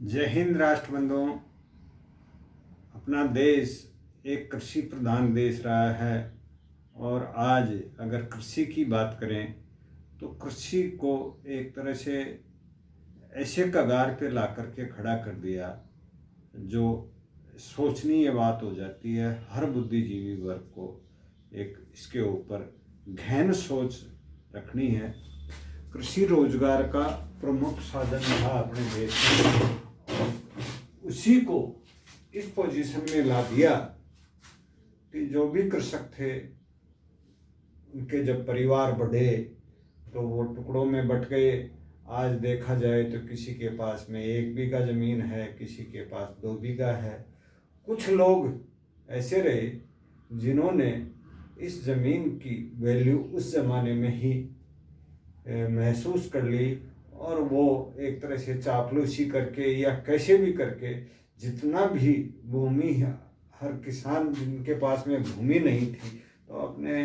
जय हिंद राष्ट्र बंधुओं। अपना देश एक कृषि प्रधान देश रहा है और आज अगर कृषि की बात करें तो कृषि को एक तरह से ऐसे कगार पे ला करके खड़ा कर दिया जो सोचनीय बात हो जाती है। हर बुद्धिजीवी वर्ग को एक इसके ऊपर गहन सोच रखनी है। कृषि रोजगार का प्रमुख साधन था अपने देश में, उसी को इस पोजीशन में ला दिया कि जो भी कृषक थे उनके जब परिवार बढ़े तो वो टुकड़ों में बट गए। आज देखा जाए तो किसी के पास में 1 बीघा ज़मीन है, किसी के पास 2 बीघा है। कुछ लोग ऐसे रहे जिन्होंने इस ज़मीन की वैल्यू उस ज़माने में ही महसूस कर ली और वो एक तरह से चापलूसी करके या कैसे भी करके जितना भी भूमि, हर किसान जिनके पास में भूमि नहीं थी तो अपने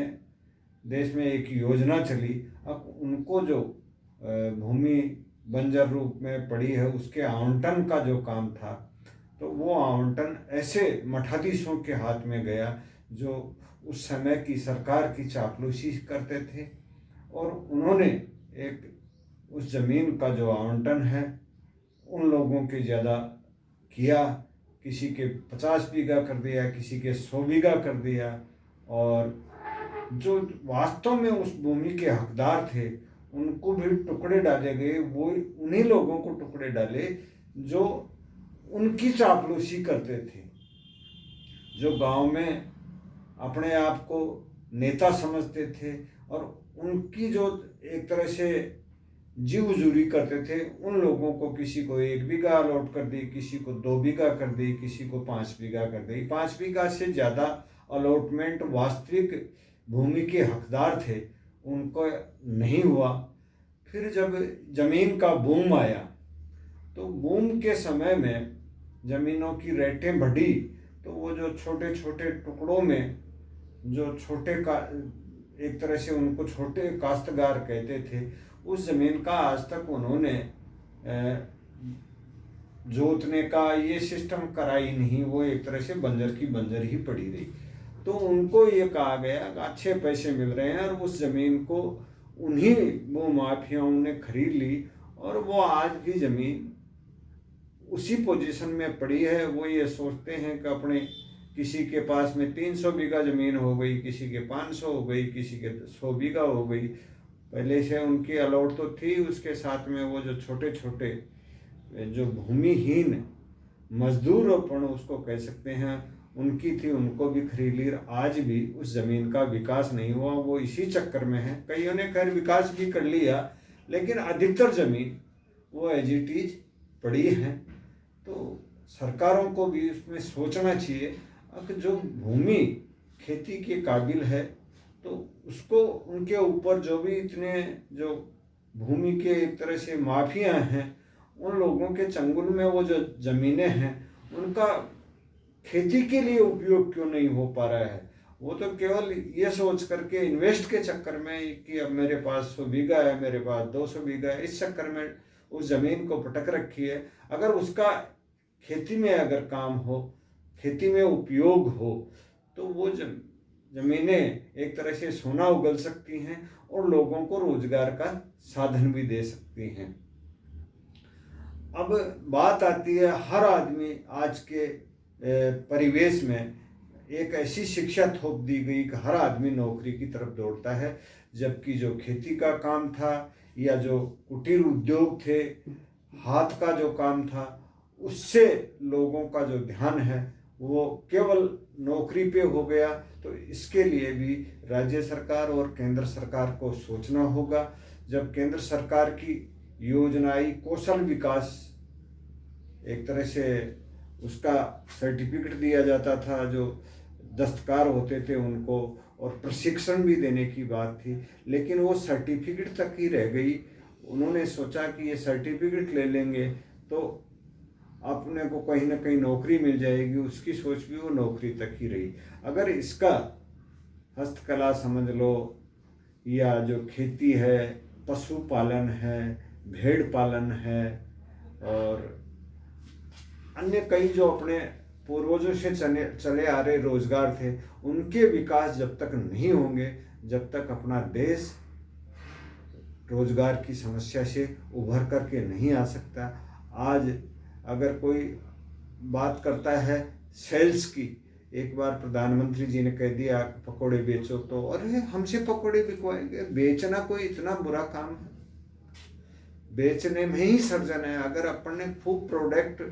देश में एक योजना चली। अब उनको जो भूमि बंजर रूप में पड़ी है उसके आवंटन का जो काम था तो वो आवंटन ऐसे मठाधीशों के हाथ में गया जो उस समय की सरकार की चापलूसी करते थे और उन्होंने एक उस ज़मीन का जो आवंटन है उन लोगों के ज़्यादा किया। किसी के 50 बीघा कर दिया, किसी के 100 बीघा कर दिया और जो वास्तव में उस भूमि के हकदार थे उनको भी टुकड़े डाले गए। वो उन्हीं लोगों को टुकड़े डाले जो उनकी चापलूसी करते थे, जो गांव में अपने आप को नेता समझते थे और उनकी जो एक तरह से जी हुजूरी करते थे। उन लोगों को किसी को 1 बीघा अलॉट कर दी, किसी को 2 बीघा कर दी, किसी को 5 बीघा कर दी। 5 बीघा से ज़्यादा अलॉटमेंट वास्तविक भूमि के हकदार थे उनको नहीं हुआ। फिर जब ज़मीन का बूम आया तो बूम के समय में ज़मीनों की रेटें बढ़ी तो वो जो छोटे छोटे टुकड़ों में जो छोटे का एक तरह से उनको छोटे काश्तकार कहते थे, उस ज़मीन का आज तक उन्होंने जोतने का ये सिस्टम करा ही नहीं। वो एक तरह से बंजर की बंजर ही पड़ी रही। तो उनको ये कहा गया अच्छे पैसे मिल रहे हैं और उस ज़मीन को उन्हीं वो माफियाओं ने खरीद ली और वो आज भी ज़मीन उसी पोजीशन में पड़ी है। वो ये सोचते हैं कि अपने किसी के पास में 300 बीघा ज़मीन हो गई, किसी के 500 हो गई, किसी के 100 बीघा हो गई। पहले से उनकी अलॉट तो थी, उसके साथ में वो जो छोटे छोटे जो भूमिहीन मजदूर अपन उसको कह सकते हैं उनकी थी, उनको भी खरीद ली। आज भी उस ज़मीन का विकास नहीं हुआ, वो इसी चक्कर में है। कईयों ने खैर विकास भी कर लिया लेकिन अधिकतर ज़मीन वो एज इट इज पड़ी है। तो सरकारों को भी उसमें सोचना चाहिए कि जो भूमि खेती के काबिल है तो उसको उनके ऊपर जो भी इतने जो भूमि के एक तरह से माफिया हैं उन लोगों के चंगुल में वो जो ज़मीनें हैं उनका खेती के लिए उपयोग क्यों नहीं हो पा रहा है। वो तो केवल ये सोच करके इन्वेस्ट के चक्कर में कि अब मेरे पास 100 बीघा है, मेरे पास 200 बीघा है, इस चक्कर में उस ज़मीन को पटक रखी है। अगर उसका खेती में अगर काम हो, खेती में उपयोग हो तो वो ज़मीनें एक तरह से सोना उगल सकती हैं और लोगों को रोजगार का साधन भी दे सकती हैं। अब बात आती है हर आदमी आज के परिवेश में एक ऐसी शिक्षा थोप दी गई कि हर आदमी नौकरी की तरफ दौड़ता है, जबकि जो खेती का काम था या जो कुटीर उद्योग थे, हाथ का जो काम था, उससे लोगों का जो ध्यान है वो केवल नौकरी पे हो गया। तो इसके लिए भी राज्य सरकार और केंद्र सरकार को सोचना होगा। जब केंद्र सरकार की योजना आई कौशल विकास, एक तरह से उसका सर्टिफिकेट दिया जाता था, जो दस्तकार होते थे उनको, और प्रशिक्षण भी देने की बात थी, लेकिन वो सर्टिफिकेट तक ही रह गई। उन्होंने सोचा कि ये सर्टिफिकेट ले लेंगे तो अपने को कहीं ना कहीं नौकरी मिल जाएगी, उसकी सोच भी वो नौकरी तक ही रही। अगर इसका हस्तकला समझ लो या जो खेती है, पशुपालन है, भेड़ पालन है और अन्य कई जो अपने पूर्वजों से चले आ रहे रोजगार थे, उनके विकास जब तक नहीं होंगे, जब तक अपना देश रोजगार की समस्या से उभर करके नहीं आ सकता। आज अगर कोई बात करता है सेल्स की, एक बार प्रधानमंत्री जी ने कह दिया पकोड़े बेचो, तो अरे हमसे पकोड़े बिकवाएंगे? बेचना कोई इतना बुरा काम है? बेचने में ही सर्जन है। अगर अपन ने खूब प्रोडक्ट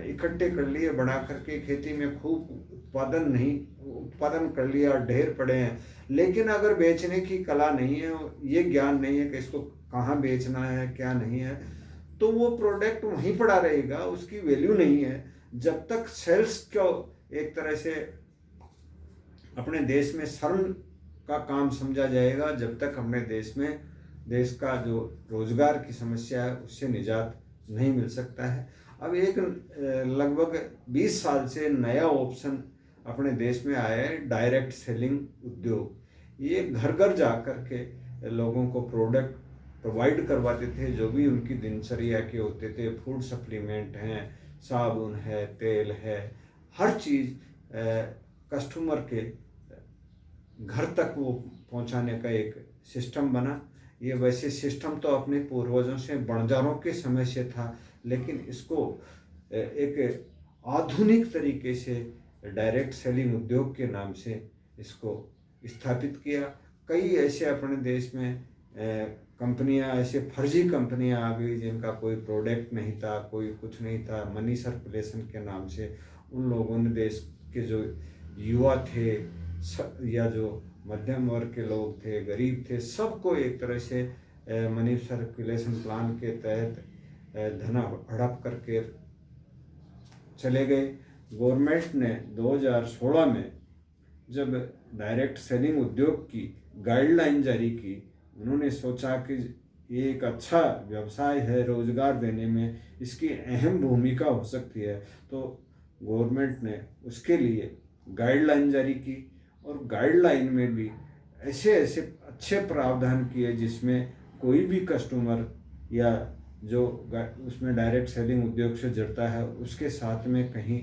इकट्ठे कर लिए, बना करके खेती में खूब उत्पादन कर लिया, ढेर पड़े हैं, लेकिन अगर बेचने की कला नहीं है, ये ज्ञान नहीं है कि इसको कहाँ बेचना है क्या नहीं है, तो वो प्रोडक्ट वहीं पड़ा रहेगा, उसकी वैल्यू नहीं है। जब तक सेल्स को एक तरह से अपने देश में शर्म का काम समझा जाएगा, जब तक अपने देश का जो रोजगार की समस्या है उससे निजात नहीं मिल सकता है। अब एक लगभग 20 साल से नया ऑप्शन अपने देश में आया है, डायरेक्ट सेलिंग उद्योग। ये घर घर जा कर के लोगों को प्रोडक्ट प्रोवाइड करवाते थे, जो भी उनकी दिनचर्या के होते थे। फूड सप्लीमेंट हैं, साबुन है, तेल है, हर चीज़ कस्टमर के घर तक वो पहुंचाने का एक सिस्टम बना। ये वैसे सिस्टम तो अपने पूर्वजों से बंजारों के समय से था, लेकिन इसको एक आधुनिक तरीके से डायरेक्ट सेलिंग उद्योग के नाम से इसको स्थापित किया। कई ऐसे अपने देश में कंपनियां, ऐसे फर्जी कंपनियां आ गई जिनका कोई प्रोडक्ट नहीं था, कोई कुछ नहीं था, मनी सर्कुलेशन के नाम से उन लोगों ने देश के जो युवा थे या जो मध्यम वर्ग के लोग थे, गरीब थे, सबको एक तरह से मनी सर्कुलेशन प्लान के तहत धन हड़प करके चले गए। गवर्नमेंट ने 2016 में जब डायरेक्ट सेलिंग उद्योग की गाइडलाइन जारी की, उन्होंने सोचा कि ये एक अच्छा व्यवसाय है, रोजगार देने में इसकी अहम भूमिका हो सकती है, तो गवर्नमेंट ने उसके लिए गाइडलाइन जारी की। और गाइडलाइन में भी ऐसे ऐसे अच्छे प्रावधान किए जिसमें कोई भी कस्टमर या जो उसमें डायरेक्ट सेलिंग उद्योग से जुड़ता है उसके साथ में कहीं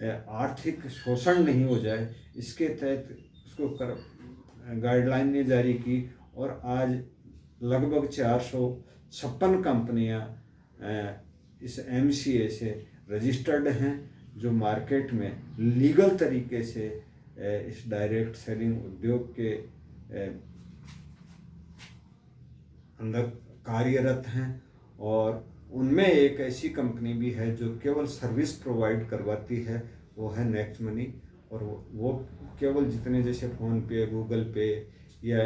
आर्थिक शोषण नहीं हो जाए, इसके तहत उसको गाइडलाइन ने जारी की। और आज लगभग 456 कंपनियां इस MCA से रजिस्टर्ड हैं, जो मार्केट में लीगल तरीके से इस डायरेक्ट सेलिंग उद्योग के अंदर कार्यरत हैं। और उनमें एक ऐसी कंपनी भी है जो केवल सर्विस प्रोवाइड करवाती है, वो है नेक्स्ट मनी। और वो केवल जितने जैसे फ़ोन पे, गूगल पे या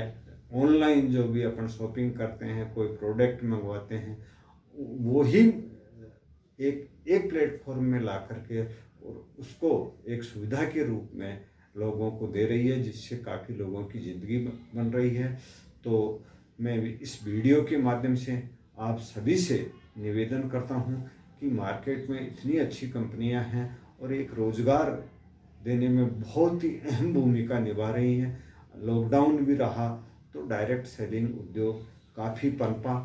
ऑनलाइन जो भी अपन शॉपिंग करते हैं, कोई प्रोडक्ट मंगवाते हैं, वो ही एक प्लेटफॉर्म में ला करके और उसको एक सुविधा के रूप में लोगों को दे रही है, जिससे काफ़ी लोगों की ज़िंदगी बन रही है। तो मैं इस वीडियो के माध्यम से आप सभी से निवेदन करता हूं कि मार्केट में इतनी अच्छी कंपनियां हैं और एक रोज़गार देने में बहुत ही अहम भूमिका निभा रही हैं। लॉकडाउन भी रहा तो डायरेक्ट सेलिंग उद्योग काफ़ी पनपा।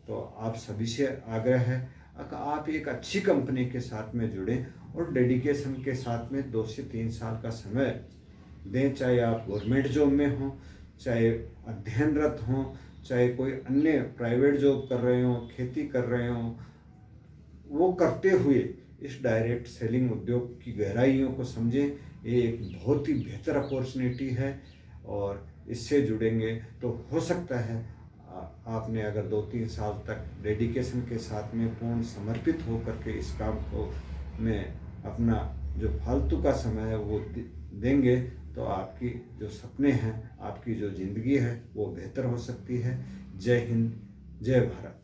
तो आप सभी से आग्रह है कि आप एक अच्छी कंपनी के साथ में जुड़ें और डेडिकेशन के साथ में 2 से 3 साल का समय दें, चाहे आप गवर्नमेंट जॉब में हों, चाहे अध्ययनरत हों, चाहे कोई अन्य प्राइवेट जॉब कर रहे हों, खेती कर रहे हों, वो करते हुए इस डायरेक्ट सेलिंग उद्योग की गहराइयों को समझें। ये एक बहुत ही बेहतर अपॉर्चुनिटी है और इससे जुड़ेंगे तो हो सकता है आपने अगर 2-3 साल तक डेडिकेशन के साथ में पूर्ण समर्पित हो करके इस काम को में अपना जो फालतू का समय है वो देंगे, तो आपकी जो सपने हैं, आपकी जो ज़िंदगी है वो बेहतर हो सकती है। जय हिंद, जय भारत।